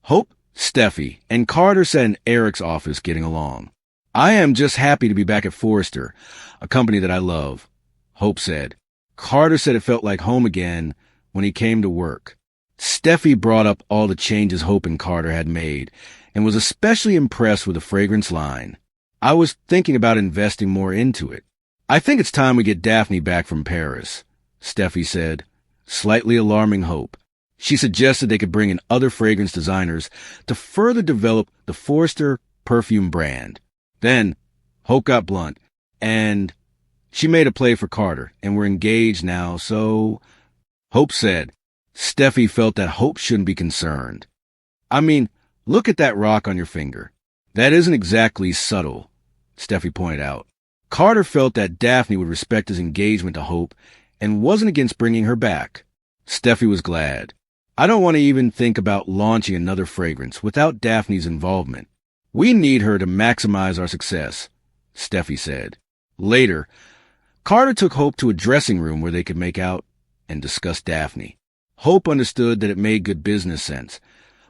Hope, Steffy, and Carter sat in Eric's office getting along. I am just happy to be back at Forrester, a company that I love, Hope said. Carter said it felt like home again when he came to work. Steffy brought up all the changes Hope and Carter had made and was especially impressed with the fragrance line. I was thinking about investing more into it. I think it's time we get Daphne back from Paris, Steffy said, slightly alarming Hope. She suggested they could bring in other fragrance designers to further develop the Forrester perfume brand. Then, Hope got blunt, and she made a play for Carter, and we're engaged now, so... Hope said. Steffy felt that Hope shouldn't be concerned. I mean, look at that rock on your finger. That isn't exactly subtle, Steffy pointed out. Carter felt that Daphne would respect his engagement to Hope and wasn't against bringing her back. Steffy was glad. I don't want to even think about launching another fragrance without Daphne's involvement. We need her to maximize our success, Steffy said. Later, Carter took Hope to a dressing room where they could make out and discuss Daphne. Hope understood that it made good business sense,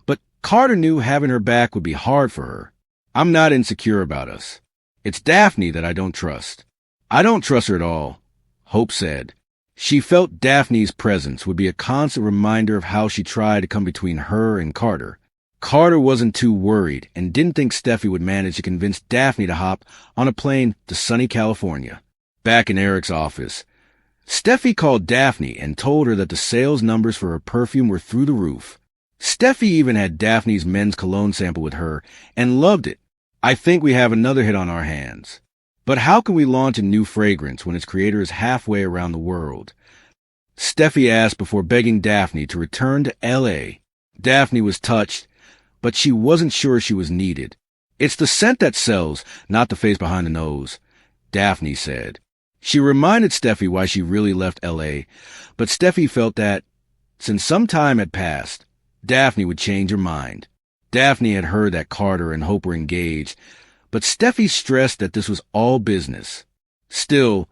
but Carter knew having her back would be hard for her. I'm not insecure about us. It's Daphne that I don't trust. I don't trust her at all, Hope said. She felt Daphne's presence would be a constant reminder of how she tried to come between her and Carter. Carter wasn't too worried and didn't think Steffy would manage to convince Daphne to hop on a plane to sunny California. Back in Eric's office, Steffy called Daphne and told her that the sales numbers for her perfume were through the roof. Steffy even had Daphne's men's cologne sample with her and loved it. I think we have another hit on our hands. But how can we launch a new fragrance when its creator is halfway around the world? Steffy asked before begging Daphne to return to L.A. Daphne was touched, but she wasn't sure she was needed. It's the scent that sells, not the face behind the nose, Daphne said. She reminded Steffy why she really left L.A., but Steffy felt that, since some time had passed, Daphne would change her mind. Daphne had heard that Carter and Hope were engaged, but Steffy stressed that this was all business. Still,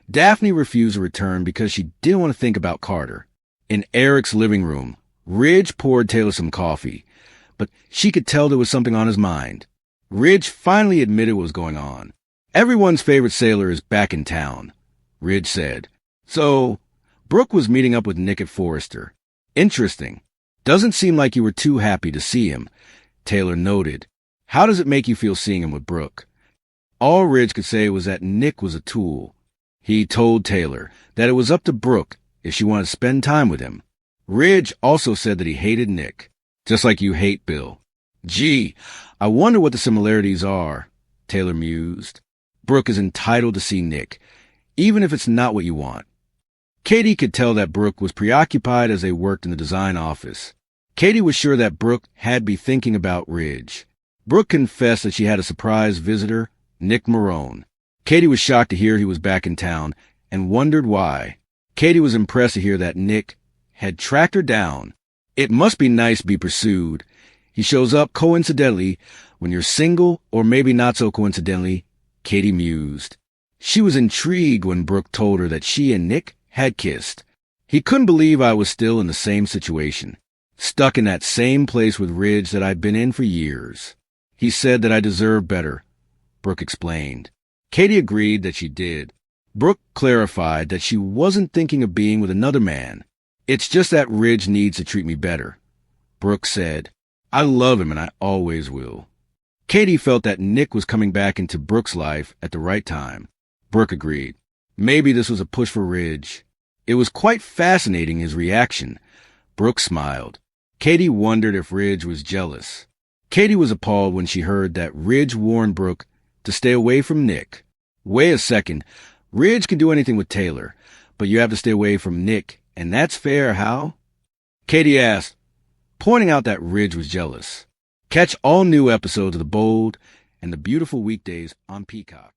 Daphne refused to return because she didn't want to think about Carter. In Eric's living room, Ridge poured Taylor some coffee, but she could tell there was something on his mind. Ridge finally admitted what was going on. Everyone's favorite sailor is back in town, Ridge said. So, Brooke was meeting up with Nick at Forrester. Interesting. Doesn't seem like you were too happy to see him, Taylor noted. How does it make you feel seeing him with Brooke? All Ridge could say was that Nick was a tool. He told Taylor that it was up to Brooke if she wanted to spend time with him. Ridge also said that he hated Nick, just like you hate Bill. Gee, I wonder what the similarities are, Taylor mused. Brooke is entitled to see Nick, even if it's not what you want. Katie could tell that Brooke was preoccupied as they worked in the design office. Katie was sure that Brooke had to be thinking about Ridge. Brooke confessed that she had a surprise visitor, Nick Marone. Katie was shocked to hear he was back in town and wondered why. Katie was impressed to hear that Nick had tracked her down. It must be nice to be pursued. He shows up coincidentally when you're single, or maybe not so coincidentally, Katie mused. She was intrigued when Brooke told her that she and Nick had kissed. He couldn't believe I was still in the same situation, stuck in that same place with Ridge that I'd been in for years. He said that I deserved better, Brooke explained. Katie agreed that she did. Brooke clarified that she wasn't thinking of being with another man. It's just that Ridge needs to treat me better. Brooke said, I love him and I always will. Katie felt that Nick was coming back into Brooke's life at the right time. Brooke agreed. Maybe this was a push for Ridge. It was quite fascinating, his reaction. Brooke smiled. Katie wondered if Ridge was jealous. Katie was appalled when she heard that Ridge warned Brooke to stay away from Nick. Wait a second. Ridge can do anything with Taylor, but you have to stay away from Nick, and that's fair, how? Katie asked, pointing out that Ridge was jealous. Catch all new episodes of The Bold and The Beautiful weekdays on Peacock.